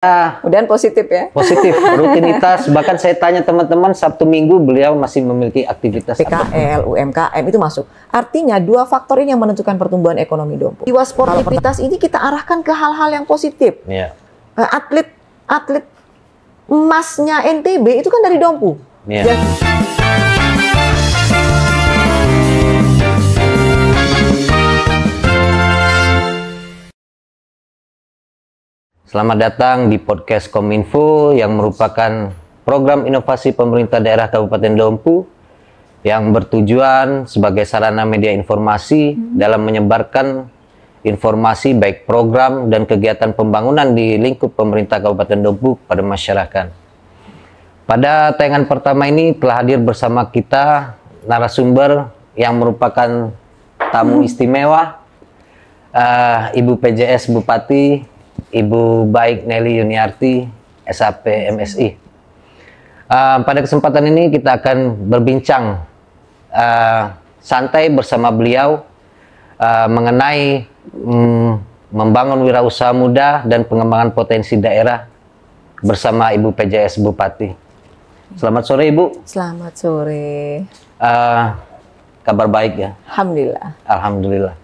Kemudian positif ya? Positif, rutinitas. Bahkan saya tanya teman-teman, Sabtu Minggu beliau masih memiliki aktivitas PKL, UMKM itu masuk. Artinya dua faktor ini yang menentukan pertumbuhan ekonomi Dompu. Jiwa sportivitas ini kita arahkan ke hal-hal yang positif. Ya. Atlet emasnya NTB itu kan dari Dompu. Ya. Selamat datang di podcast Kominfo yang merupakan program inovasi pemerintah daerah Kabupaten Dompu yang bertujuan sebagai sarana media informasi dalam menyebarkan informasi baik program dan kegiatan pembangunan di lingkup pemerintah Kabupaten Dompu pada masyarakat. Pada tayangan pertama ini telah hadir bersama kita narasumber yang merupakan tamu istimewa, Ibu PJS Bupati, Ibu Baik Nelly Yuniarti, SAP MSI. Pada kesempatan ini kita akan berbincang santai bersama beliau mengenai membangun wirausaha muda dan pengembangan potensi daerah bersama Ibu PJS Bupati. Selamat sore Ibu. Selamat sore. Kabar baik ya? Alhamdulillah. Alhamdulillah.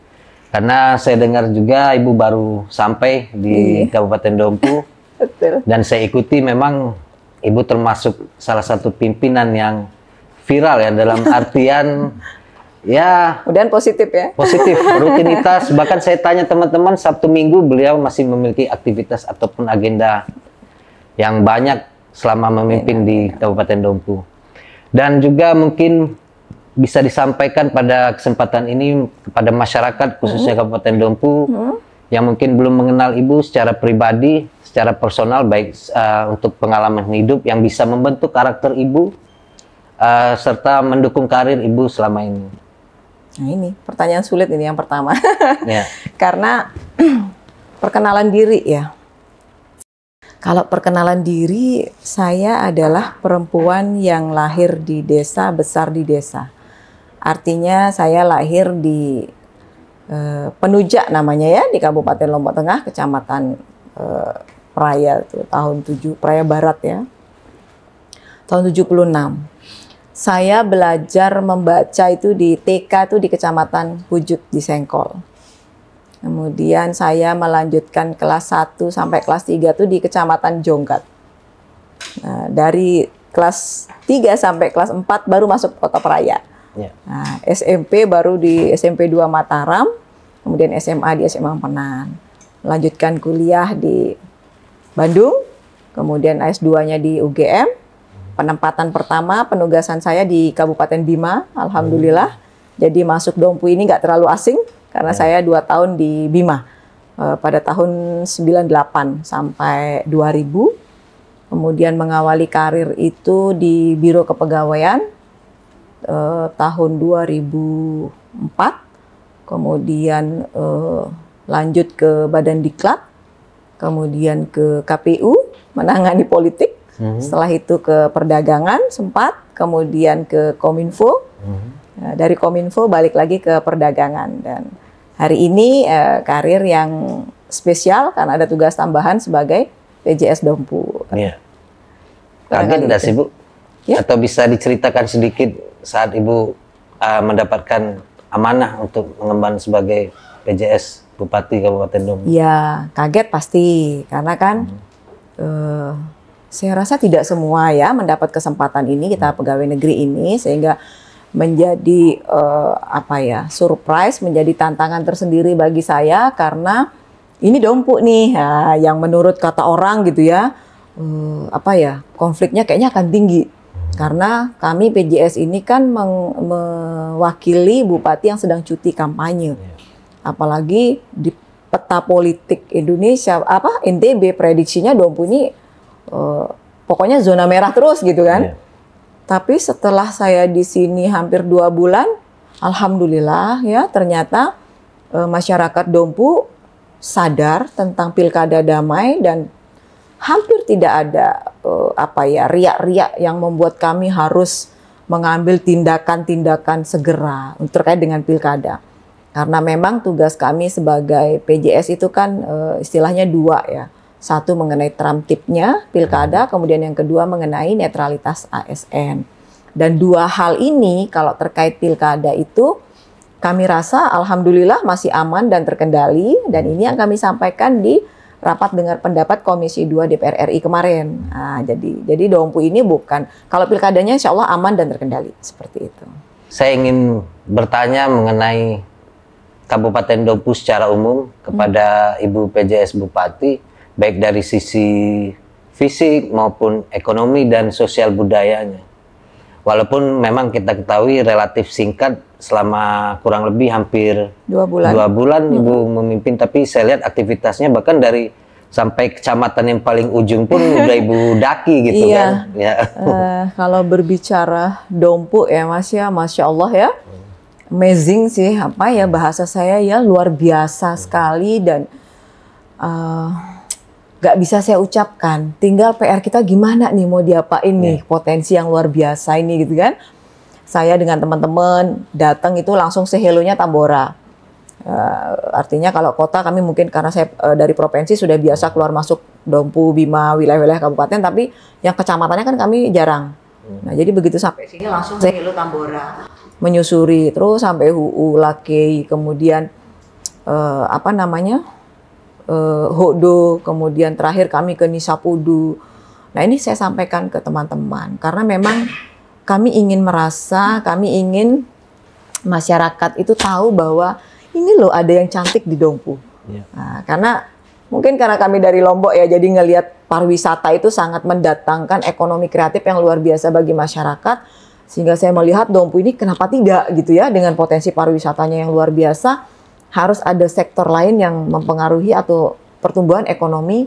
Karena saya dengar juga Ibu baru sampai di Kabupaten Dompu. Betul. Dan saya ikuti, memang Ibu termasuk salah satu pimpinan yang viral ya, dalam artian ya Kemudian positif ya? positif, rutinitas. Bahkan saya tanya teman-teman, Sabtu Minggu beliau masih memiliki aktivitas ataupun agenda yang banyak selama memimpin di Kabupaten Dompu. Dan juga mungkin bisa disampaikan pada kesempatan ini kepada masyarakat khususnya Kabupaten Dompu yang mungkin belum mengenal Ibu secara pribadi, secara personal, baik untuk pengalaman hidup yang bisa membentuk karakter Ibu serta mendukung karir Ibu selama ini. Nah ini pertanyaan sulit ini yang pertama. Ya. Karena perkenalan diri ya. Kalau perkenalan diri, saya adalah perempuan yang lahir di desa, besar di desa. Artinya saya lahir di Penujak namanya ya, di Kabupaten Lombok Tengah, Kecamatan Praya, Praya Barat ya. Tahun 76. Saya belajar membaca itu di TK itu di Kecamatan Pujut di Sengkol. Kemudian saya melanjutkan kelas 1 sampai kelas 3 itu di Kecamatan Jonggat. Nah, dari kelas 3 sampai kelas 4 baru masuk Kota Praya. Ya. Nah, SMP baru di SMP 2 Mataram, kemudian SMA di SMA Penan. Melanjutkan kuliah di Bandung, kemudian S2-nya di UGM. Penempatan pertama, penugasan saya di Kabupaten Bima, alhamdulillah. Jadi masuk Dompu ini nggak terlalu asing, karena saya 2 tahun di Bima. Pada tahun 98 sampai 2000. Kemudian mengawali karir itu di Biro Kepegawaian, tahun 2004, kemudian lanjut ke Badan Diklat, kemudian ke KPU menangani politik, setelah itu ke perdagangan sempat, kemudian ke Kominfo, dari Kominfo balik lagi ke perdagangan, dan hari ini karir yang spesial karena ada tugas tambahan sebagai PJS Dompu. Iya. Kaget nggak sih Bu? Ya. Atau bisa diceritakan sedikit saat Ibu mendapatkan amanah untuk mengemban sebagai PJS Bupati Kabupaten Dompu? Ya, kaget pasti. Karena kan saya rasa tidak semua ya mendapat kesempatan ini, kita pegawai negeri ini, sehingga menjadi surprise, menjadi tantangan tersendiri bagi saya karena ini Dompu nih, ya, yang menurut kata orang gitu ya, konfliknya kayaknya akan tinggi. Karena kami PJS ini kan mewakili bupati yang sedang cuti kampanye. Apalagi di peta politik Indonesia, NTB prediksinya Dompu ini pokoknya zona merah terus gitu kan. Tapi setelah saya di sini hampir 2 bulan, alhamdulillah ya, ternyata masyarakat Dompu sadar tentang pilkada damai dan hampir tidak ada riak-riak yang membuat kami harus mengambil tindakan-tindakan segera terkait dengan pilkada. Karena memang tugas kami sebagai PJS itu kan istilahnya 2 ya. Satu mengenai term-tipnya pilkada, kemudian yang kedua mengenai netralitas ASN. Dan dua hal ini kalau terkait pilkada itu kami rasa alhamdulillah masih aman dan terkendali, dan ini yang kami sampaikan di rapat dengar pendapat Komisi 2 DPR RI kemarin. Nah, jadi Dompu ini bukan, kalau pilkadanya insya Allah aman dan terkendali, seperti itu. Saya ingin bertanya mengenai Kabupaten Dompu secara umum kepada Ibu PJS Bupati, baik dari sisi fisik maupun ekonomi dan sosial budayanya. Walaupun memang kita ketahui relatif singkat, selama kurang lebih hampir 2 bulan. 2 bulan Ibu memimpin, tapi saya lihat aktivitasnya bahkan dari sampai kecamatan yang paling ujung pun udah Ibu daki gitu kan. Ya. Kalau berbicara Dompu ya Mas ya, Masya Allah ya, amazing sih, apa ya bahasa saya ya, luar biasa sekali, dan gak bisa saya ucapkan. Tinggal PR kita gimana nih mau diapain nih, potensi yang luar biasa ini gitu kan. Saya dengan teman-teman datang itu langsung sehelonya Tambora. Artinya kalau kota kami mungkin karena saya dari provinsi sudah biasa keluar masuk Dompu, Bima, wilayah-wilayah kabupaten, tapi yang kecamatannya kan kami jarang. Nah jadi begitu sampai sini langsung sehelo Tambora, menyusuri terus sampai HUU, Lakei, kemudian apa namanya Hodo, kemudian terakhir kami ke Nisapudu. Nah ini saya sampaikan ke teman-teman karena memang kami ingin masyarakat itu tahu bahwa ini loh ada yang cantik di Dompu. Nah, karena kami dari Lombok ya, jadi ngelihat pariwisata itu sangat mendatangkan ekonomi kreatif yang luar biasa bagi masyarakat, sehingga saya melihat Dompu ini kenapa tidak gitu ya, dengan potensi pariwisatanya yang luar biasa, harus ada sektor lain yang mempengaruhi atau pertumbuhan ekonomi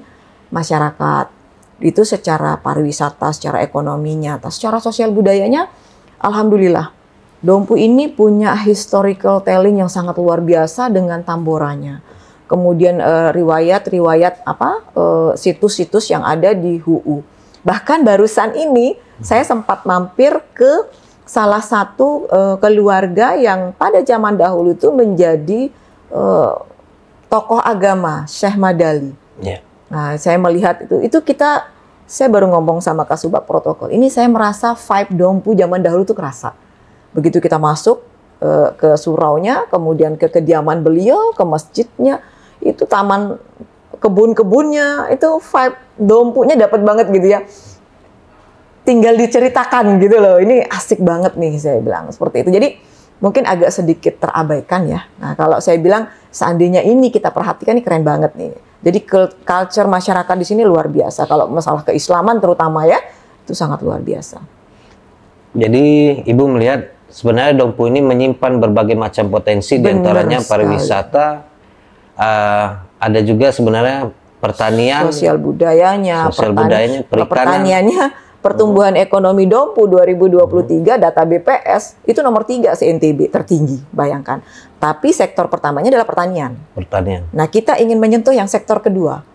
masyarakat. Itu secara pariwisata, secara ekonominya, secara sosial budayanya, alhamdulillah. Dompu ini punya historical telling yang sangat luar biasa dengan Tamboranya. Kemudian riwayat-riwayat situs-situs yang ada di HUU. Bahkan barusan ini saya sempat mampir ke salah satu keluarga yang pada zaman dahulu itu menjadi tokoh agama, Syekh Madali. Nah, saya melihat saya baru ngomong sama Kasubag Protokol. Ini saya merasa vibe Dompu zaman dahulu itu kerasa. Begitu kita masuk ke suraunya, kemudian ke kediaman beliau, ke masjidnya, itu taman kebun-kebunnya, itu vibe Dompunya dapat banget gitu ya. Tinggal diceritakan gitu loh. Ini asik banget nih saya bilang seperti itu. Jadi mungkin agak sedikit terabaikan ya. Nah, kalau saya bilang seandainya ini kita perhatikan, ini keren banget nih. Jadi culture masyarakat di sini luar biasa. Kalau masalah keislaman terutama ya, itu sangat luar biasa. Jadi Ibu melihat sebenarnya Dompu ini menyimpan berbagai macam potensi, diantaranya pariwisata, ada juga sebenarnya pertanian, sosial budayanya, pertaniannya. Pertumbuhan ekonomi Dompu 2023 data BPS itu nomor 3 se-NTB, tertinggi, bayangkan. Tapi sektor pertamanya adalah pertanian. Nah, kita ingin menyentuh yang sektor kedua,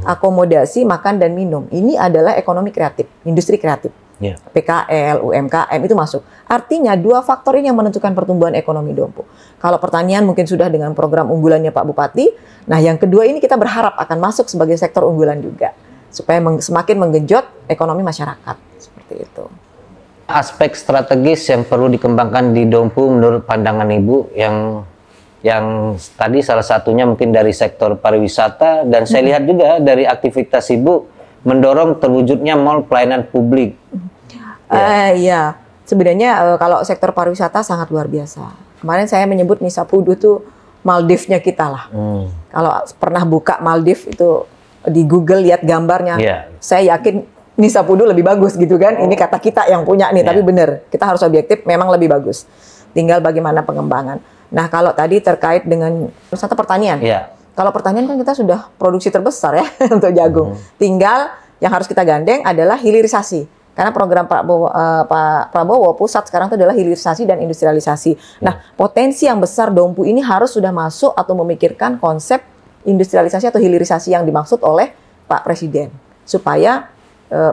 akomodasi, makan dan minum. Ini adalah ekonomi kreatif, industri kreatif. PKL, UMKM itu masuk. Artinya dua faktor ini yang menentukan pertumbuhan ekonomi Dompu. Kalau pertanian mungkin sudah dengan program unggulannya Pak Bupati. Nah, yang kedua ini kita berharap akan masuk sebagai sektor unggulan juga, supaya semakin menggenjot ekonomi masyarakat, seperti itu. Aspek strategis yang perlu dikembangkan di Dompu menurut pandangan Ibu yang tadi salah satunya mungkin dari sektor pariwisata, dan saya lihat juga dari aktivitas Ibu mendorong terwujudnya mall pelayanan publik. Iya, sebenarnya kalau sektor pariwisata sangat luar biasa. Kemarin saya menyebut Nisapudu tuh Maldives-nya kita lah. Kalau pernah buka Maldives itu di Google lihat gambarnya, saya yakin Nisapudu lebih bagus gitu kan. Ini kata kita yang punya nih, tapi benar, kita harus objektif, memang lebih bagus. Tinggal bagaimana pengembangan. Nah, kalau tadi terkait dengan wisata pertanian, kalau pertanian kan kita sudah produksi terbesar ya untuk jagung. Tinggal yang harus kita gandeng adalah hilirisasi. Karena program Pak Prabowo pusat sekarang itu adalah hilirisasi dan industrialisasi. Nah, potensi yang besar Dompu ini harus sudah masuk atau memikirkan konsep industrialisasi atau hilirisasi yang dimaksud oleh Pak Presiden. Supaya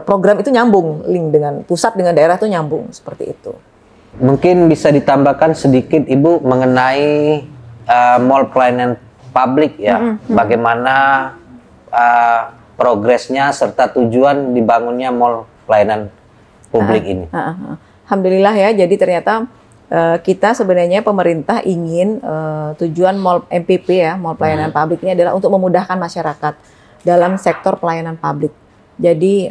program itu nyambung, link dengan pusat dengan daerah itu nyambung, seperti itu. Mungkin bisa ditambahkan sedikit Ibu mengenai mall pelayanan publik ya. Bagaimana progresnya serta tujuan dibangunnya mall pelayanan publik ini? Alhamdulillah ya, jadi ternyata kita sebenarnya pemerintah ingin tujuan mall MPP ya, mall pelayanan publik ini adalah untuk memudahkan masyarakat dalam sektor pelayanan publik. Jadi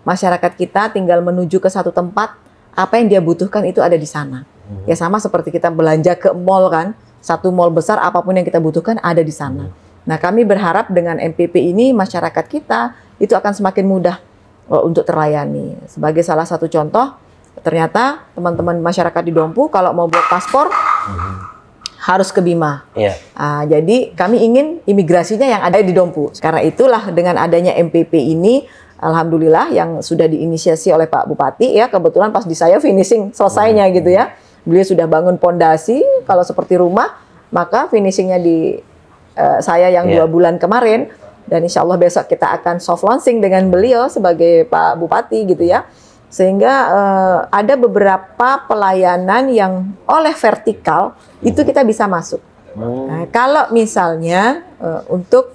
masyarakat kita tinggal menuju ke satu tempat, apa yang dia butuhkan itu ada di sana. Ya sama seperti kita belanja ke mall kan, satu mall besar apapun yang kita butuhkan ada di sana. Nah kami berharap dengan MPP ini masyarakat kita itu akan semakin mudah untuk terlayani. Sebagai salah satu contoh, ternyata teman-teman masyarakat di Dompu kalau mau buat paspor harus ke Bima. Jadi kami ingin imigrasinya yang ada di Dompu. Karena itulah dengan adanya MPP ini, alhamdulillah yang sudah diinisiasi oleh Pak Bupati ya, kebetulan pas di saya finishing selesainya gitu ya. Beliau sudah bangun pondasi, kalau seperti rumah, maka finishingnya di saya yang 2 bulan kemarin, dan insya Allah besok kita akan soft launching dengan beliau sebagai Pak Bupati gitu ya. Sehingga ada beberapa pelayanan yang oleh vertikal itu kita bisa masuk. Nah, kalau misalnya untuk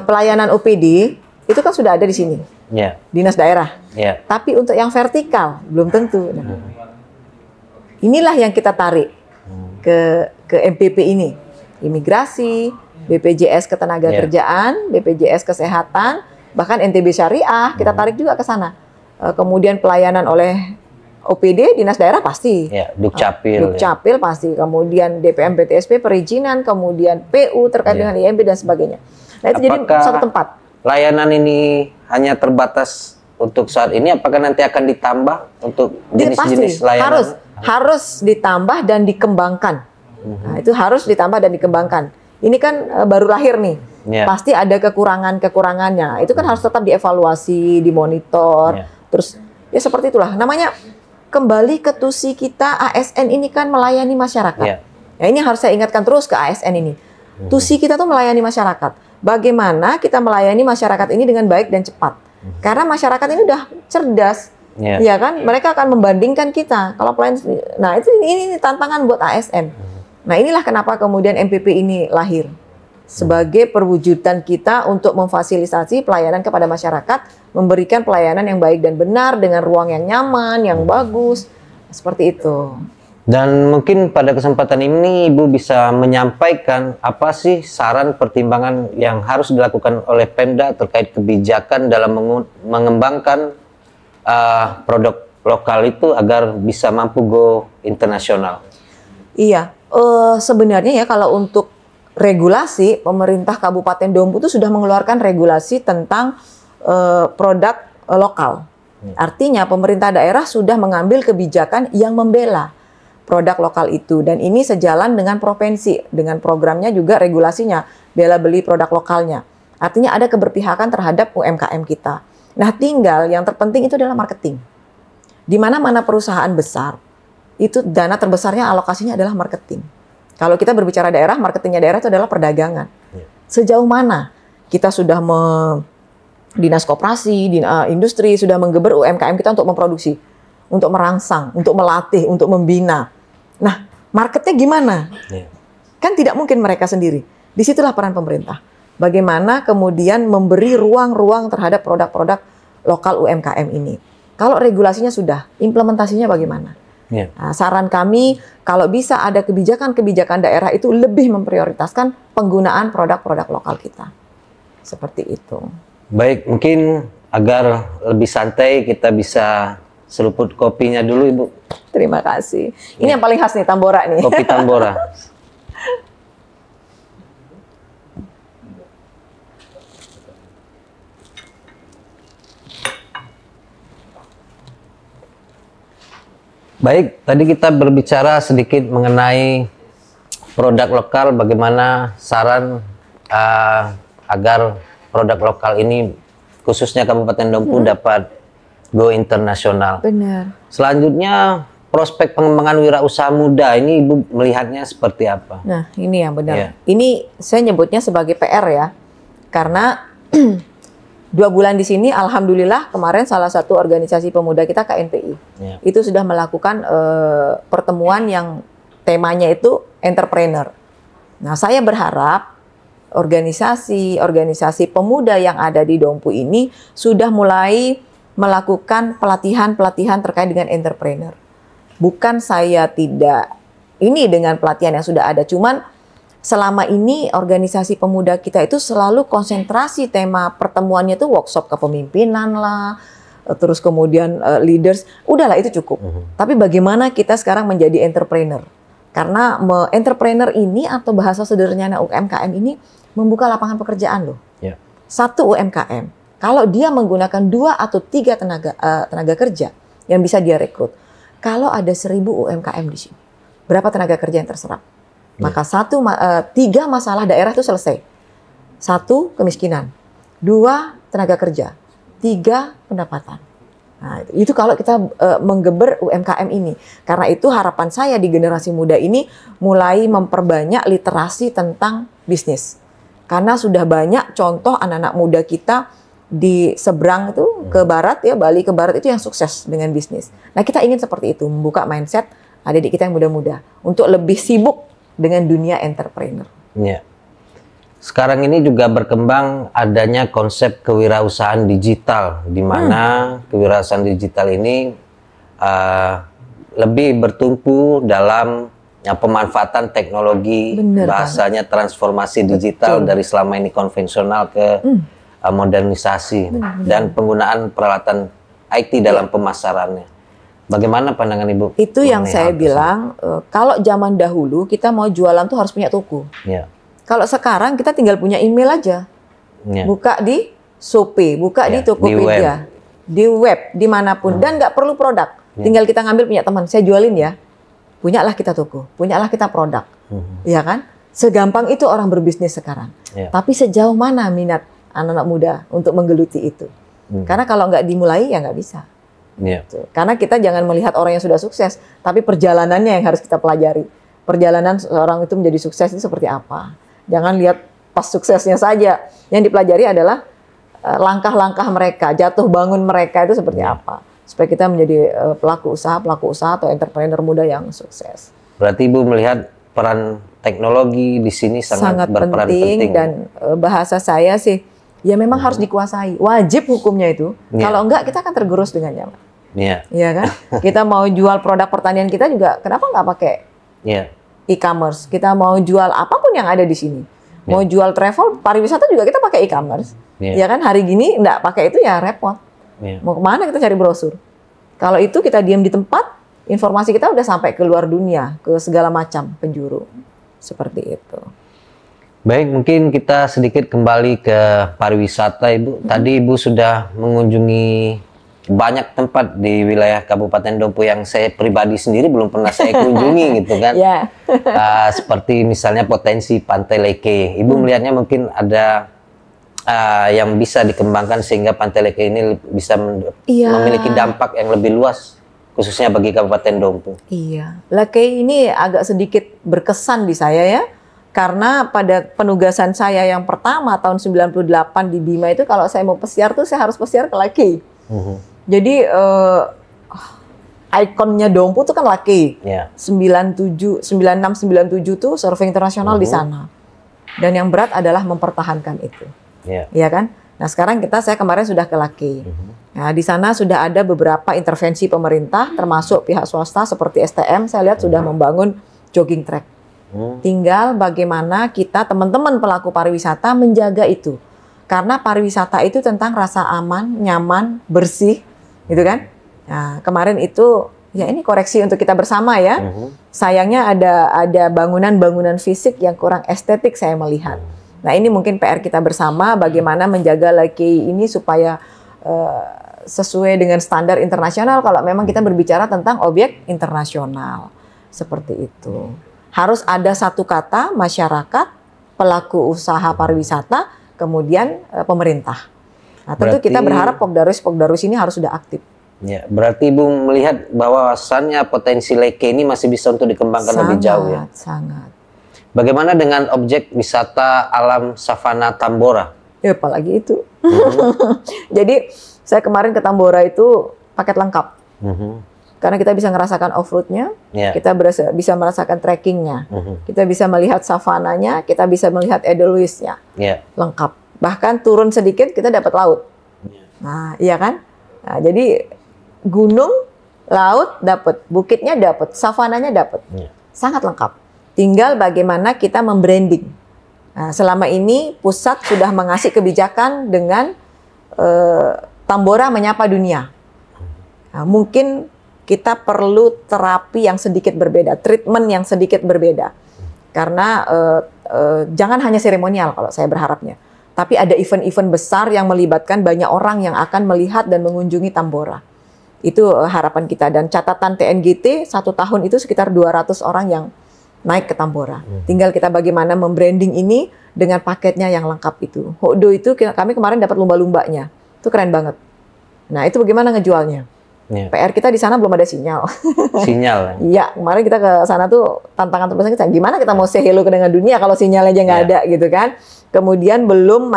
pelayanan OPD itu kan sudah ada di sini, dinas daerah. Tapi untuk yang vertikal belum tentu. Nah, inilah yang kita tarik ke MPP ini, imigrasi, BPJS Ketenagakerjaan, BPJS Kesehatan, bahkan NTB Syariah kita tarik juga ke sana. Kemudian pelayanan oleh OPD, dinas daerah pasti. Dukcapil. Dukcapil pasti. Kemudian DPM PTSP perizinan, kemudian PU terkait dengan IMB dan sebagainya. Nah itu jadi satu tempat. Layanan ini hanya terbatas untuk saat ini, apakah nanti akan ditambah untuk jenis-jenis layanan? Harus ditambah dan dikembangkan. Nah, itu harus ditambah dan dikembangkan. Ini kan baru lahir nih, pasti ada kekurangannya. Itu kan harus tetap dievaluasi, dimonitor. Terus ya seperti itulah. Namanya kembali ke tusi kita, ASN ini kan melayani masyarakat. Ya ini harus saya ingatkan terus ke ASN ini. Tusi kita tuh melayani masyarakat. Bagaimana kita melayani masyarakat ini dengan baik dan cepat? Karena masyarakat ini udah cerdas. Ya kan, mereka akan membandingkan kita. Kalau pelayan, nah itu ini tantangan buat ASN. Nah inilah kenapa kemudian MPP ini lahir sebagai perwujudan kita untuk memfasilitasi pelayanan kepada masyarakat, memberikan pelayanan yang baik dan benar dengan ruang yang nyaman, yang bagus, seperti itu. Dan mungkin pada kesempatan ini Ibu bisa menyampaikan apa sih saran pertimbangan yang harus dilakukan oleh Pemda terkait kebijakan dalam mengembangkan produk lokal itu agar bisa mampu go internasional. Iya, sebenarnya ya kalau untuk regulasi, pemerintah Kabupaten Dompu itu sudah mengeluarkan regulasi tentang produk lokal. Artinya pemerintah daerah sudah mengambil kebijakan yang membela produk lokal itu. Dan ini sejalan dengan provinsi, dengan programnya juga regulasinya, bela beli produk lokalnya. Artinya ada keberpihakan terhadap UMKM kita. Nah tinggal yang terpenting itu adalah marketing. Di mana-mana perusahaan besar, itu dana terbesarnya alokasinya adalah marketing. Kalau kita berbicara daerah, marketingnya daerah itu adalah perdagangan. Sejauh mana kita sudah dinas koperasi, industri sudah menggeber UMKM kita untuk memproduksi, untuk merangsang, untuk melatih, untuk membina. Nah, marketnya gimana? Kan tidak mungkin mereka sendiri. Disitulah peran pemerintah. Bagaimana kemudian memberi ruang-ruang terhadap produk-produk lokal UMKM ini. Kalau regulasinya sudah, implementasinya bagaimana? Nah, saran kami, kalau bisa ada kebijakan-kebijakan daerah itu lebih memprioritaskan penggunaan produk-produk lokal kita. Seperti itu. Baik, mungkin agar lebih santai kita bisa seluput kopinya dulu, Ibu. Terima kasih. Ini yang paling khas nih, Tambora nih. Kopi Tambora. Baik, tadi kita berbicara sedikit mengenai produk lokal, bagaimana saran agar produk lokal ini, khususnya Kabupaten Dompu, dapat go internasional. Benar. Selanjutnya, prospek pengembangan wirausaha muda, ini Ibu melihatnya seperti apa? Nah, ini yang benar. Ini saya nyebutnya sebagai PR ya, karena 2 bulan di sini, alhamdulillah kemarin salah satu organisasi pemuda kita KNPI itu sudah melakukan pertemuan yang temanya itu entrepreneur. Nah, saya berharap organisasi pemuda yang ada di Dompu ini sudah mulai melakukan pelatihan-pelatihan terkait dengan entrepreneur. Bukan saya tidak ini dengan pelatihan yang sudah ada, cuman selama ini organisasi pemuda kita itu selalu konsentrasi tema pertemuannya itu workshop kepemimpinan lah, terus kemudian leaders, udahlah itu cukup. Tapi bagaimana kita sekarang menjadi entrepreneur? Karena entrepreneur ini atau bahasa sederhananya UMKM ini membuka lapangan pekerjaan loh. Ya. Satu UMKM, kalau dia menggunakan 2 atau 3 tenaga kerja yang bisa dia rekrut, kalau ada 1000 UMKM di sini, berapa tenaga kerja yang terserap? Maka 3 masalah daerah itu selesai. 1, kemiskinan. 2, tenaga kerja. 3, pendapatan. Nah, itu kalau kita menggeber UMKM ini. Karena itu harapan saya di generasi muda ini mulai memperbanyak literasi tentang bisnis. Karena sudah banyak contoh anak-anak muda kita di seberang itu ke barat ya, Bali ke barat itu yang sukses dengan bisnis. Nah, kita ingin seperti itu, membuka mindset adik-adik kita yang muda-muda untuk lebih sibuk dengan dunia entrepreneur. Ya. Sekarang ini juga berkembang adanya konsep kewirausahaan digital, di mana kewirausahaan digital ini lebih bertumpu dalam pemanfaatan teknologi, bahasanya transformasi digital dari selama ini konvensional ke modernisasi dan penggunaan peralatan IT dalam pemasarannya. Bagaimana pandangan Ibu? Itu yang saya bilang, kalau zaman dahulu kita mau jualan tuh harus punya toko. Ya. Kalau sekarang kita tinggal punya email aja, buka di Shopee, buka di Tokopedia, di web, dimanapun, dan nggak perlu produk. Tinggal kita ngambil punya teman, saya jualin ya. Punyalah kita toko, punyalah kita produk, ya kan? Segampang itu orang berbisnis sekarang. Tapi sejauh mana minat anak-anak muda untuk menggeluti itu? Karena kalau nggak dimulai ya nggak bisa. Karena kita jangan melihat orang yang sudah sukses, tapi perjalanannya yang harus kita pelajari. Perjalanan seorang itu menjadi sukses itu seperti apa? Jangan lihat pas suksesnya saja. Yang dipelajari adalah langkah-langkah mereka, jatuh bangun mereka itu seperti apa. Supaya kita menjadi pelaku usaha atau entrepreneur muda yang sukses. Berarti Ibu melihat peran teknologi di sini sangat berperan penting. Dan bahasa saya sih, ya memang harus dikuasai. Wajib hukumnya itu. Kalau enggak, kita akan tergerus dengannya. Iya kan? Kita mau jual produk pertanian kita juga, kenapa nggak pakai e-commerce? Kita mau jual apapun yang ada di sini. Mau jual travel, pariwisata juga kita pakai e-commerce. Ya kan? Hari gini nggak pakai itu ya repot. Mau kemana kita cari brosur? Kalau itu kita diam di tempat, informasi kita udah sampai ke luar dunia, ke segala macam penjuru. Seperti itu. Baik, mungkin kita sedikit kembali ke pariwisata, Ibu. Tadi Ibu sudah mengunjungi banyak tempat di wilayah Kabupaten Dompu yang saya pribadi sendiri belum pernah saya kunjungi gitu kan. Seperti misalnya potensi Pantai Leke. Ibu melihatnya mungkin ada yang bisa dikembangkan sehingga Pantai Leke ini bisa memiliki dampak yang lebih luas khususnya bagi Kabupaten Dompu. Leke ini agak sedikit berkesan di saya ya, karena pada penugasan saya yang pertama tahun 98 di Bima itu kalau saya mau pesiar tuh saya harus pesiar ke Leke. Jadi ikonnya Dompu tuh kan Leke. 96, 97 tuh survei internasional di sana. Dan yang berat adalah mempertahankan itu. Iya kan? Nah sekarang saya kemarin sudah ke Leke. Nah di sana sudah ada beberapa intervensi pemerintah, termasuk pihak swasta seperti STM. Saya lihat sudah membangun jogging track. Tinggal bagaimana kita teman-teman pelaku pariwisata menjaga itu. Karena pariwisata itu tentang rasa aman, nyaman, bersih, gitu kan? Nah kemarin itu ya ini koreksi untuk kita bersama ya. Sayangnya ada bangunan-bangunan fisik yang kurang estetik saya melihat. Nah ini mungkin PR kita bersama bagaimana menjaga Leke ini supaya sesuai dengan standar internasional kalau memang kita berbicara tentang objek internasional. Seperti itu. Harus ada satu kata masyarakat, pelaku usaha pariwisata, kemudian pemerintah. Nah tentu kita berharap Pogdarus ini harus sudah aktif. Berarti Ibu melihat bahwasannya potensi Leke ini masih bisa untuk dikembangkan lebih jauh ya? Sangat. Bagaimana dengan objek wisata alam savana Tambora? Ya apalagi itu. Jadi saya kemarin ke Tambora itu paket lengkap. karena kita bisa ngerasakan off-roadnya, kita bisa merasakan trekkingnya, kita bisa melihat savananya, kita bisa melihat Edelweissnya, lengkap. Bahkan turun sedikit kita dapat laut. Nah, iya kan? Nah, jadi gunung, laut dapat, bukitnya dapat, savananya dapat, sangat lengkap. Tinggal bagaimana kita membranding. Nah, selama ini pusat sudah mengasih kebijakan dengan Tambora menyapa dunia. Nah, mungkin kita perlu terapi yang sedikit berbeda, treatment yang sedikit berbeda. Karena jangan hanya seremonial kalau saya berharapnya, tapi ada event-event besar yang melibatkan banyak orang yang akan melihat dan mengunjungi Tambora. Itu harapan kita. Dan catatan TNGT 1 tahun itu sekitar 200 orang yang naik ke Tambora. Tinggal kita bagaimana membranding ini dengan paketnya yang lengkap itu. Hokdo itu kami kemarin dapat lumba-lumbanya. Itu keren banget. Nah, itu bagaimana ngejualnya? PR kita di sana belum ada sinyal. Sinyal? Iya, kemarin kita ke sana tuh tantangan terbesar kita. Gimana kita mau say hello dengan dunia kalau sinyalnya aja nggak ada gitu kan? Kemudian belum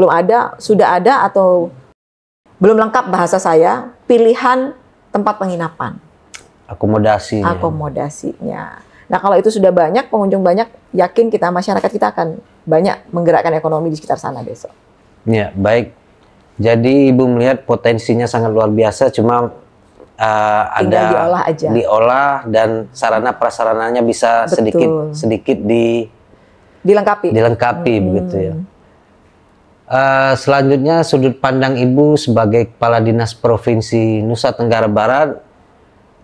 ada, sudah ada atau belum lengkap bahasa saya, pilihan tempat penginapan. Akomodasinya. Nah, kalau itu sudah banyak, pengunjung banyak, yakin kita, masyarakat kita akan banyak menggerakkan ekonomi di sekitar sana besok. Ya, baik. Jadi Ibu melihat potensinya sangat luar biasa, cuma ada diolah dan sarana prasarananya bisa sedikit dilengkapi begitu ya. Selanjutnya sudut pandang Ibu sebagai Kepala Dinas Provinsi Nusa Tenggara Barat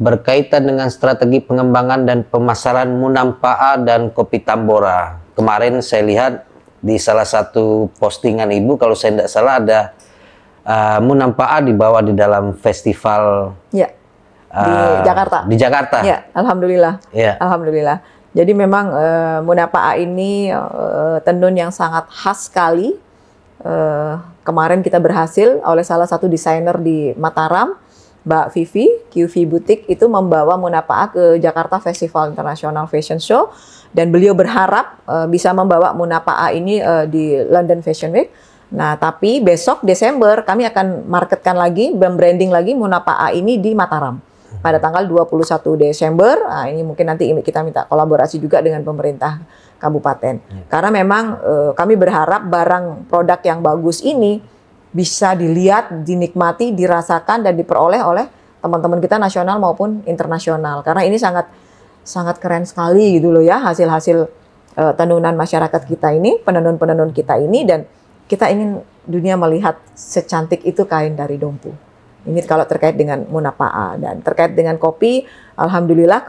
berkaitan dengan strategi pengembangan dan pemasaran Munampaa dan kopi Tambora. Kemarin saya lihat di salah satu postingan Ibu, kalau saya tidak salah ada Munampaa dibawa di dalam festival di Jakarta. Di Jakarta. Ya, alhamdulillah. Ya. Alhamdulillah. Jadi memang Munampaa ini tenun yang sangat khas sekali. Kemarin kita berhasil oleh salah satu desainer di Mataram, Mbak Vivi, QV Boutique, itu membawa Munampaa ke Jakarta Festival International Fashion Show, dan beliau berharap bisa membawa Munampaa ini di London Fashion Week. Nah, tapi besok Desember kami akan marketkan lagi, branding lagi Munampaa ini di Mataram pada tanggal 21 Desember. Nah, ini mungkin nanti kita minta kolaborasi juga dengan pemerintah kabupaten. Karena memang kami berharap barang produk yang bagus ini bisa dilihat, dinikmati, dirasakan dan diperoleh oleh teman-teman kita nasional maupun internasional. Karena ini sangat keren sekali gitu loh ya, hasil-hasil tenunan masyarakat kita ini, penenun-penenun kita ini, dan kita ingin dunia melihat secantik itu kain dari Dompu. Ini kalau terkait dengan Munampaa. Dan terkait dengan kopi, alhamdulillah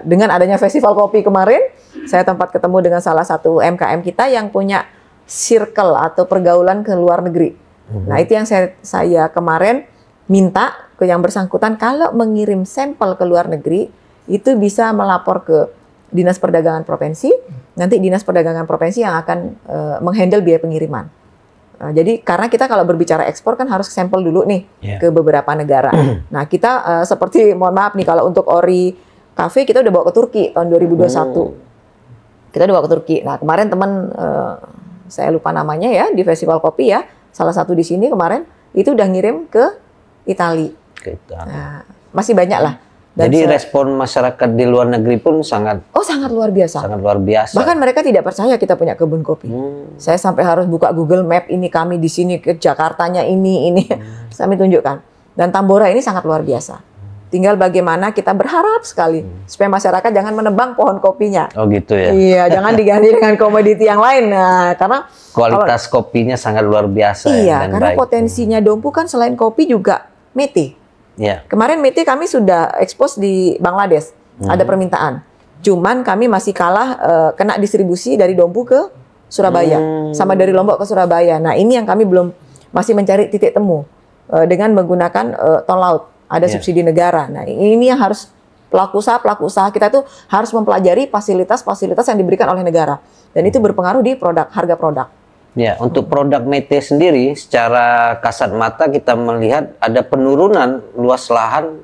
dengan adanya festival kopi kemarin, saya tempat ketemu dengan salah satu MKM kita yang punya circle atau pergaulan ke luar negeri. Nah, itu yang saya kemarin minta ke yang bersangkutan, kalau mengirim sampel ke luar negeri, itu bisa melapor ke Dinas Perdagangan Provinsi, nanti Dinas Perdagangan Provinsi yang akan menghandle biaya pengiriman. Jadi karena kita kalau berbicara ekspor kan harus sampel dulu nih ke beberapa negara. Nah, kita seperti, mohon maaf nih, kalau untuk Ori Cafe kita udah bawa ke Turki tahun 2021. Kita udah bawa ke Turki. Nah, kemarin teman saya lupa namanya ya, di Festival Kopi ya, salah satu di sini kemarin itu udah ngirim ke Italia. Nah, masih banyak lah. Dan jadi respon masyarakat di luar negeri pun sangat luar biasa. Sangat luar biasa. Bahkan mereka tidak percaya kita punya kebun kopi. Saya sampai harus buka Google Map, ini kami di sini, ke Jakartanya ini. Kami tunjukkan. Dan Tambora ini sangat luar biasa. Tinggal bagaimana kita berharap sekali supaya masyarakat jangan menebang pohon kopinya. Oh gitu ya. Iya, jangan diganti dengan komoditi yang lain. Nah, karena kualitas kopinya sangat luar biasa. Iya, karena potensinya Dompu kan selain kopi juga mete. Kemarin mete kami sudah expose di Bangladesh, ada permintaan. Cuman kami masih kalah kena distribusi dari Dompu ke Surabaya, sama dari Lombok ke Surabaya. Nah, ini yang kami masih mencari titik temu dengan menggunakan tol laut. Ada subsidi negara. Nah, ini yang harus pelaku usaha kita tuh harus mempelajari fasilitas-fasilitas yang diberikan oleh negara. Dan itu berpengaruh di harga produk. Ya, untuk produk mete sendiri secara kasat mata kita melihat ada penurunan luas lahan.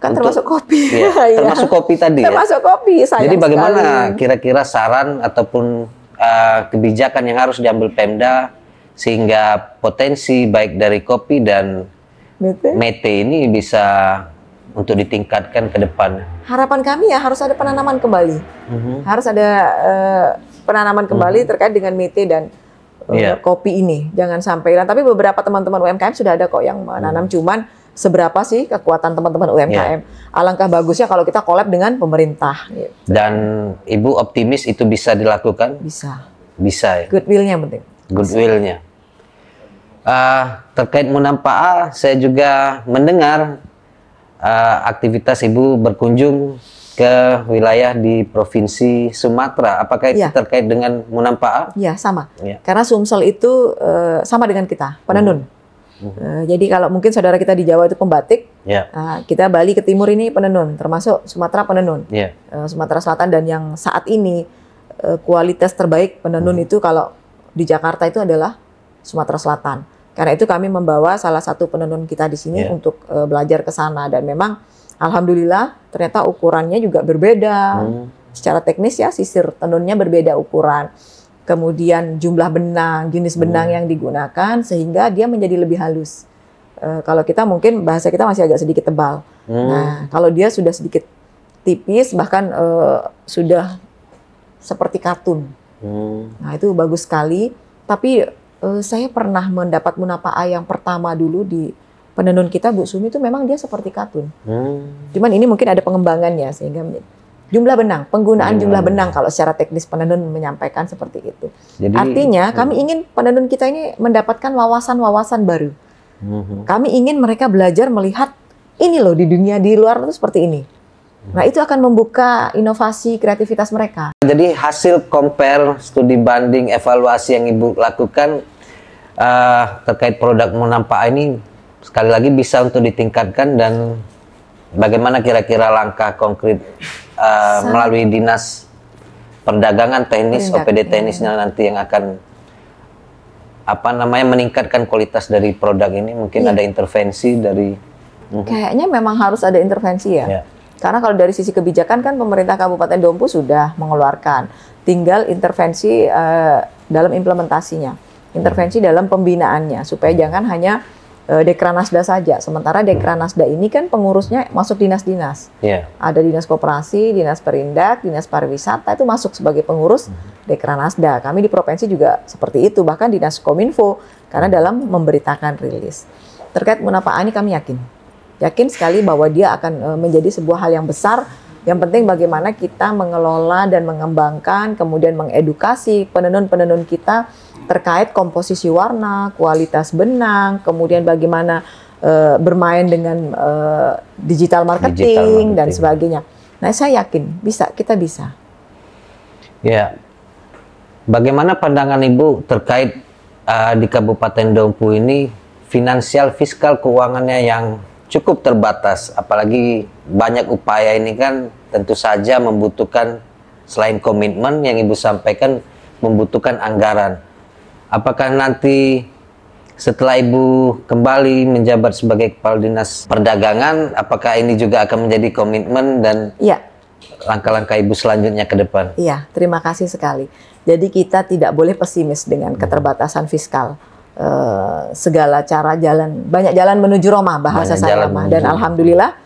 Kan termasuk kopi. Ya, termasuk kopi tadi. Termasuk kopi. Jadi bagaimana kira-kira saran ataupun kebijakan yang harus diambil Pemda sehingga potensi baik dari kopi dan mete ini bisa untuk ditingkatkan ke depan? Harapan kami ya harus ada penanaman kembali. Harus ada penanaman kembali terkait dengan mete dan kopi ini. Jangan sampai hilang. Tapi beberapa teman-teman UMKM sudah ada kok yang menanam, cuman seberapa sih kekuatan teman-teman UMKM? Alangkah bagusnya kalau kita collab dengan pemerintah. Gitu. Dan Ibu optimis itu bisa dilakukan? Bisa. Bisa ya? Goodwill-nya penting. Goodwill-nya. Terkait Munampaa, saya juga mendengar aktivitas Ibu berkunjung ke wilayah di Provinsi Sumatera. Apakah itu terkait dengan Munampaa? Iya, sama. Karena Sumsel itu sama dengan kita, penenun. Jadi kalau mungkin saudara kita di Jawa itu pembatik, kita Bali ke timur ini penenun, termasuk Sumatera penenun. Sumatera Selatan, dan yang saat ini kualitas terbaik penenun itu kalau di Jakarta itu adalah Sumatera Selatan. Karena itu kami membawa salah satu penenun kita di sini untuk belajar ke sana, dan memang alhamdulillah ternyata ukurannya juga berbeda. Secara teknis ya sisir tenunnya berbeda ukuran. Kemudian jumlah benang, jenis benang yang digunakan sehingga dia menjadi lebih halus. Kalau kita mungkin bahasa kita masih agak sedikit tebal. Nah, kalau dia sudah sedikit tipis, bahkan sudah seperti katun. Nah, itu bagus sekali. Tapi saya pernah mendapat Munampaa yang pertama dulu di penenun kita, Bu Sumi, itu memang dia seperti katun. Cuman ini mungkin ada pengembangannya sehingga jumlah benang, penggunaan jumlah benang kalau secara teknis penenun menyampaikan seperti itu. Jadi, artinya kami ingin penenun kita ini mendapatkan wawasan-wawasan baru. Kami ingin mereka belajar melihat ini loh di dunia di luar itu seperti ini. Nah, itu akan membuka inovasi kreativitas mereka. Jadi hasil compare, studi banding, evaluasi yang Ibu lakukan terkait produk Munampaa ini sekali lagi bisa untuk ditingkatkan, dan bagaimana kira-kira langkah konkret melalui Dinas Perdagangan Teknis, OPD teknisnya nanti yang akan meningkatkan kualitas dari produk ini? Mungkin ada intervensi dari kayaknya memang harus ada intervensi ya. Karena kalau dari sisi kebijakan kan pemerintah Kabupaten Dompu sudah mengeluarkan, tinggal intervensi dalam implementasinya, intervensi dalam pembinaannya, supaya jangan hanya Dekranasda saja. Sementara Dekranasda ini kan pengurusnya masuk dinas-dinas. Ada dinas koperasi, dinas perindak, dinas pariwisata itu masuk sebagai pengurus Dekranasda. Kami di provinsi juga seperti itu, bahkan dinas Kominfo, karena dalam memberitakan rilis. Terkait Munampaa ini kami yakin sekali bahwa dia akan menjadi sebuah hal yang besar. Yang penting bagaimana kita mengelola dan mengembangkan, kemudian mengedukasi penenun-penenun kita terkait komposisi warna, kualitas benang, kemudian bagaimana bermain dengan digital marketing dan sebagainya. Nah, saya yakin kita bisa. Ya, bagaimana pandangan Ibu terkait di Kabupaten Dompu ini finansial fiskal keuangannya yang cukup terbatas, apalagi banyak upaya ini kan tentu saja membutuhkan, selain komitmen yang Ibu sampaikan, membutuhkan anggaran. Apakah nanti setelah Ibu kembali menjabat sebagai Kepala Dinas Perdagangan, apakah ini juga akan menjadi komitmen dan langkah-langkah Ibu selanjutnya ke depan? Iya, terima kasih sekali. Jadi kita tidak boleh pesimis dengan keterbatasan fiskal. Segala cara banyak jalan menuju Roma, bahasa saya mah. Dan alhamdulillah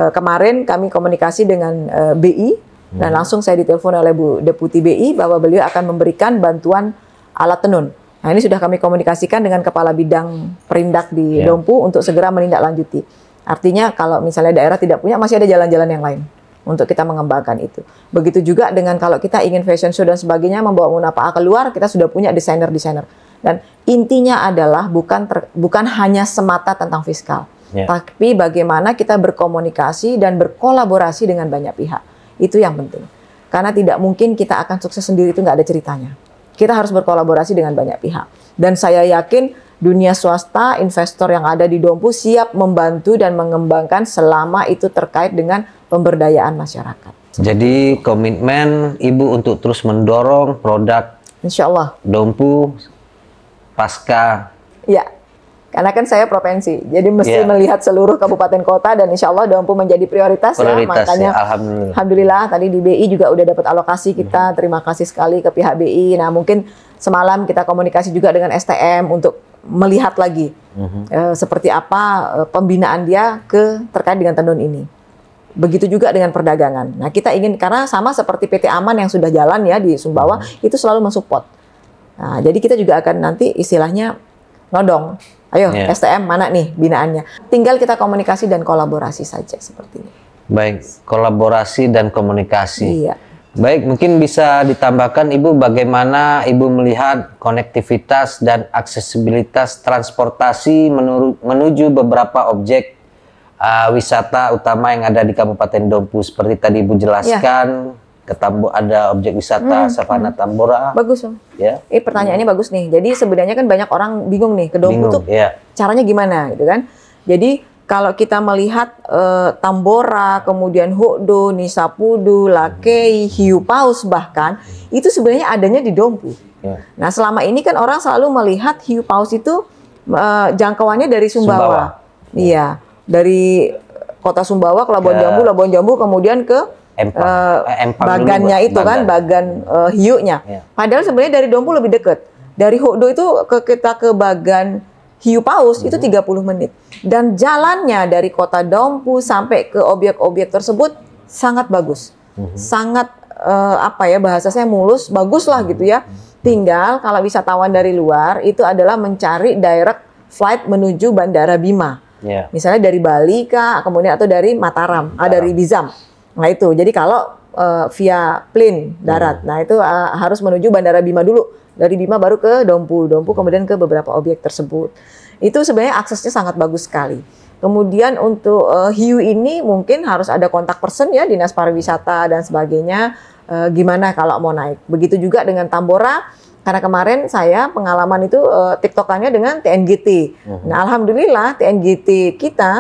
kemarin kami komunikasi dengan BI dan langsung saya ditelepon oleh Bu Deputi BI bahwa beliau akan memberikan bantuan alat tenun. Nah, ini sudah kami komunikasikan dengan Kepala Bidang Perindak di Dompu untuk segera menindaklanjuti. Artinya kalau misalnya daerah tidak punya, masih ada jalan-jalan yang lain untuk kita mengembangkan itu. Begitu juga dengan kalau kita ingin fashion show dan sebagainya, membawa Munampaa keluar, kita sudah punya desainer-desainer. Dan intinya adalah bukan hanya semata tentang fiskal, tapi bagaimana kita berkomunikasi dan berkolaborasi dengan banyak pihak. Itu yang penting. Karena tidak mungkin kita akan sukses sendiri, itu nggak ada ceritanya. Kita harus berkolaborasi dengan banyak pihak. Dan saya yakin dunia swasta, investor yang ada di Dompu siap membantu dan mengembangkan selama itu terkait dengan pemberdayaan masyarakat. Jadi komitmen Ibu untuk terus mendorong produk Insya Allah Dompu pasca. Ya, karena kan saya provinsi, jadi mesti melihat seluruh kabupaten kota, dan insya Allah Dompu menjadi prioritas ya. Makanya alhamdulillah tadi di BI juga udah dapat alokasi kita. Terima kasih sekali ke pihak BI. Nah, mungkin semalam kita komunikasi juga dengan STM untuk melihat lagi seperti apa pembinaan dia terkait dengan tenun ini. Begitu juga dengan perdagangan. Nah, kita ingin, karena sama seperti PT Aman yang sudah jalan ya di Sumbawa, itu selalu mensupport. Nah, jadi kita juga akan nanti istilahnya nodong. Ayo, STM mana nih binaannya? Tinggal kita komunikasi dan kolaborasi saja seperti ini. Baik, kolaborasi dan komunikasi. Iya. Baik, mungkin bisa ditambahkan Ibu bagaimana Ibu melihat konektivitas dan aksesibilitas transportasi menuju beberapa objek wisata utama yang ada di Kabupaten Dompu, seperti tadi Ibu jelaskan, ada objek wisata Savana Tambora. Bagus, Om. Ya. Pertanyaannya bagus nih. Jadi sebenarnya kan banyak orang bingung nih ke Dompu tuh caranya gimana gitu kan. Jadi kalau kita melihat Tambora, kemudian Hokdo, Nisapudu, Lakei, Hiu Paus bahkan itu sebenarnya adanya di Dompu. Nah, selama ini kan orang selalu melihat Hiu Paus itu jangkauannya dari Sumbawa. Iya. Dari kota Sumbawa ke Labuan Jambu, kemudian ke bagannya itu kan, bagan hiunya. Padahal sebenarnya dari Dompu lebih dekat. Dari Hokdo itu kita ke bagan Hiu Paus itu 30 menit. Dan jalannya dari kota Dompu sampai ke objek-objek tersebut sangat bagus. Sangat bahasa saya mulus, bagus lah gitu ya. Tinggal kalau wisatawan dari luar itu adalah mencari direct flight menuju Bandara Bima. Misalnya dari Bali kah, kemudian atau dari Mataram, dari Bizam. Nah itu, jadi kalau via plane darat, nah itu harus menuju Bandara Bima dulu. Dari Bima baru ke Dompu, kemudian ke beberapa objek tersebut. Itu sebenarnya aksesnya sangat bagus sekali. Kemudian untuk hiu ini mungkin harus ada kontak person ya, Dinas Pariwisata dan sebagainya. Gimana kalau mau naik? Begitu juga dengan Tambora. Karena kemarin saya pengalaman itu tiktokannya dengan TNGT. Nah, alhamdulillah TNGT kita,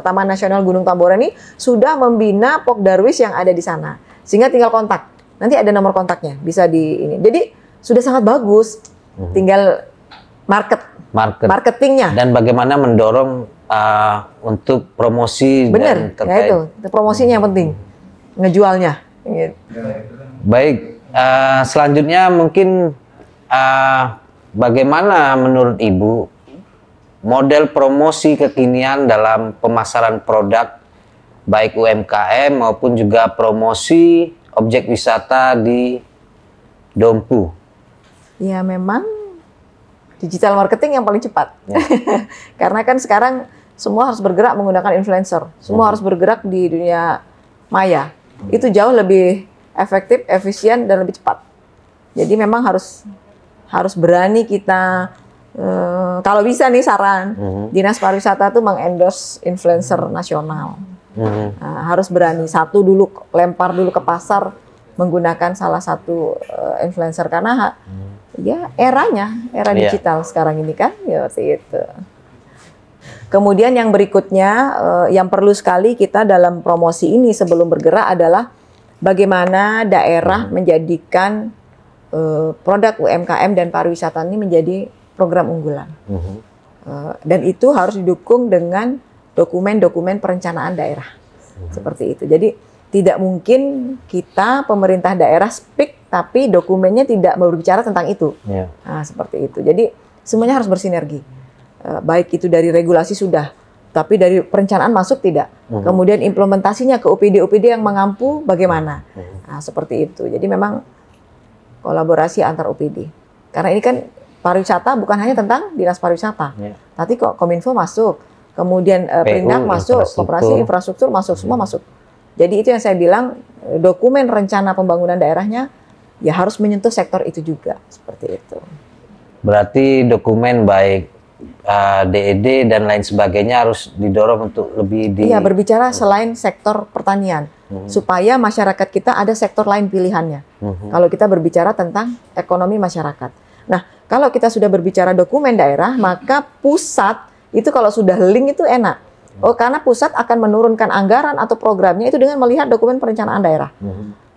Taman Nasional Gunung Tambora ini sudah membina Pok Darwis yang ada di sana. Sehingga tinggal kontak. Nanti ada nomor kontaknya, bisa di ini. Jadi sudah sangat bagus. Tinggal marketingnya. Dan bagaimana mendorong untuk promosi. Benar, ya itu promosinya yang penting. Ngejualnya. Gitu. Baik, selanjutnya mungkin bagaimana menurut Ibu model promosi kekinian dalam pemasaran produk baik UMKM maupun juga promosi objek wisata di Dompu? Ya memang digital marketing yang paling cepat. Karena kan sekarang semua harus bergerak menggunakan influencer. Semua harus bergerak di dunia maya. Itu jauh lebih efektif, efisien, dan lebih cepat. Jadi memang harus berani kita, kalau bisa nih saran, Dinas Pariwisata tuh mengendorse influencer nasional. Nah, harus berani, lempar dulu ke pasar menggunakan salah satu influencer, karena ya era digital sekarang ini kan, ya seperti itu. Kemudian yang berikutnya, yang perlu sekali kita dalam promosi ini sebelum bergerak adalah bagaimana daerah menjadikan produk UMKM dan pariwisata ini menjadi program unggulan. Dan itu harus didukung dengan dokumen-dokumen perencanaan daerah. Seperti itu. Jadi tidak mungkin kita pemerintah daerah speak tapi dokumennya tidak berbicara tentang itu. Nah, seperti itu. Jadi semuanya harus bersinergi. Baik itu dari regulasi sudah, tapi dari perencanaan masuk tidak. Kemudian implementasinya ke OPD-OPD yang mengampu bagaimana. Nah, seperti itu. Jadi memang kolaborasi antar OPD. Karena ini kan pariwisata bukan hanya tentang Dinas Pariwisata. Tapi kok Kominfo masuk, kemudian Perindak masuk, Koperasi Infrastruktur masuk, semua masuk. Jadi itu yang saya bilang, dokumen rencana pembangunan daerahnya ya harus menyentuh sektor itu juga, seperti itu. Berarti dokumen baik DED dan lain sebagainya harus didorong untuk lebih berbicara selain sektor pertanian. Supaya masyarakat kita ada sektor lain pilihannya. Kalau kita berbicara tentang ekonomi masyarakat. Nah, kalau kita sudah berbicara dokumen daerah, maka pusat itu kalau sudah link itu enak. Karena pusat akan menurunkan anggaran atau programnya itu dengan melihat dokumen perencanaan daerah.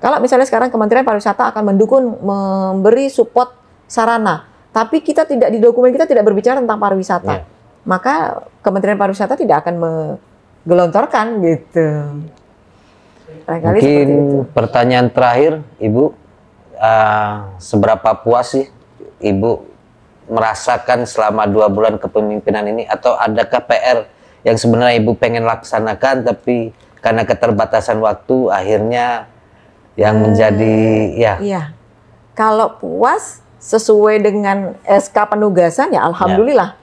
Kalau misalnya sekarang Kementerian Pariwisata akan memberi support sarana, tapi kita tidak di dokumen kita tidak berbicara tentang pariwisata, maka Kementerian Pariwisata tidak akan menggelontorkan gitu. Mungkin pertanyaan terakhir, Ibu, seberapa puas sih Ibu merasakan selama 2 bulan kepemimpinan ini, atau adakah PR yang sebenarnya Ibu pengen laksanakan tapi karena keterbatasan waktu akhirnya yang menjadi Iya. Kalau puas sesuai dengan SK penugasan ya alhamdulillah.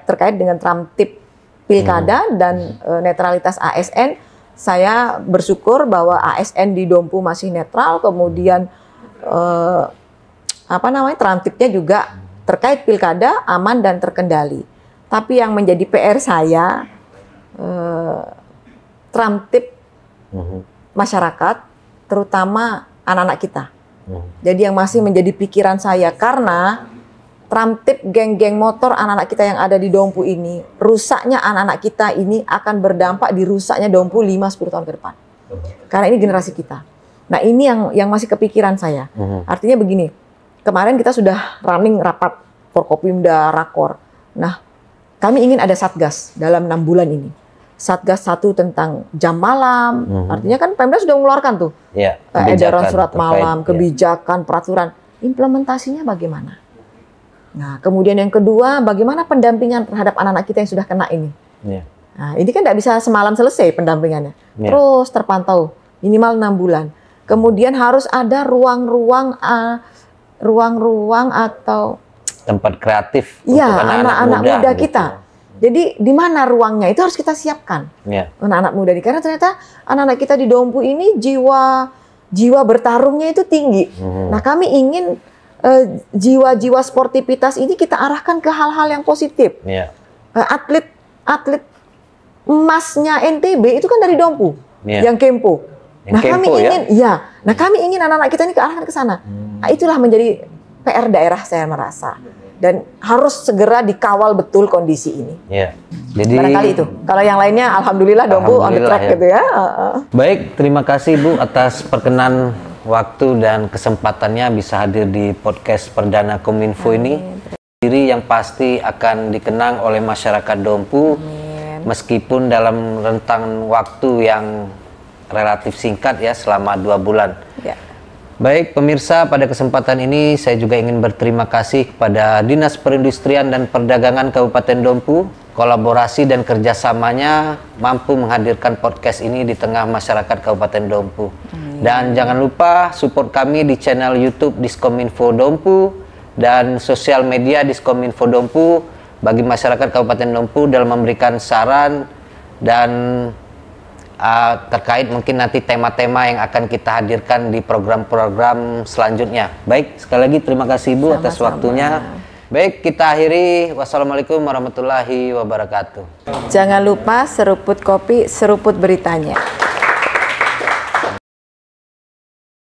Terkait dengan Tramtip Pilkada dan netralitas ASN, saya bersyukur bahwa ASN di Dompu masih netral, kemudian Tramtipnya juga terkait pilkada aman dan terkendali. Tapi yang menjadi PR saya, Tramtip masyarakat, terutama anak-anak kita. Jadi yang masih menjadi pikiran saya, karena Tramtip geng-geng motor anak-anak kita yang ada di Dompu ini, rusaknya anak-anak kita ini akan berdampak di rusaknya Dompu 5-10 tahun ke depan. Karena ini generasi kita. Nah ini yang masih kepikiran saya. Artinya begini, kemarin kita sudah running rapat Forkopimda, Rakor. Nah kami ingin ada Satgas dalam 6 bulan ini. Satgas 1 tentang jam malam, artinya kan Pemda sudah mengeluarkan tuh edaran surat malam, kebijakan, peraturan. Implementasinya bagaimana? Nah, kemudian yang kedua, bagaimana pendampingan terhadap anak-anak kita yang sudah kena ini? Nah, ini kan tidak bisa semalam selesai pendampingannya. Terus terpantau minimal 6 bulan. Kemudian harus ada ruang-ruang atau tempat kreatif untuk anak-anak muda kita. Jadi di mana ruangnya itu harus kita siapkan. Anak-anak muda ini, karena ternyata anak-anak kita di Dompu ini jiwa bertarungnya itu tinggi. Nah, kami ingin jiwa-jiwa sportivitas ini kita arahkan ke hal-hal yang positif. Atlet emasnya NTB itu kan dari Dompu, yang Kempo. Nah, kami ingin anak-anak kita ini kearahkan ke sana. Nah, itulah menjadi PR daerah saya merasa. Dan harus segera dikawal betul kondisi ini. Jadi barangkali itu. Kalau yang lainnya, alhamdulillah Dompu on the track gitu ya. Baik, terima kasih Bu atas perkenan waktu dan kesempatannya bisa hadir di podcast perdana Kominfo ini. Diri yang pasti akan dikenang oleh masyarakat Dompu, meskipun dalam rentang waktu yang relatif singkat ya, selama 2 bulan. Baik pemirsa, pada kesempatan ini saya juga ingin berterima kasih kepada Dinas Perindustrian dan Perdagangan Kabupaten Dompu. Kolaborasi dan kerjasamanya mampu menghadirkan podcast ini di tengah masyarakat Kabupaten Dompu. Dan jangan lupa support kami di channel YouTube Diskominfo Dompu dan sosial media Diskominfo Dompu bagi masyarakat Kabupaten Dompu dalam memberikan saran dan terkait mungkin nanti tema-tema yang akan kita hadirkan di program-program selanjutnya. Baik, sekali lagi terima kasih Ibu atas waktunya. Baik, kita akhiri. Wassalamualaikum warahmatullahi wabarakatuh. Jangan lupa seruput kopi, seruput beritanya.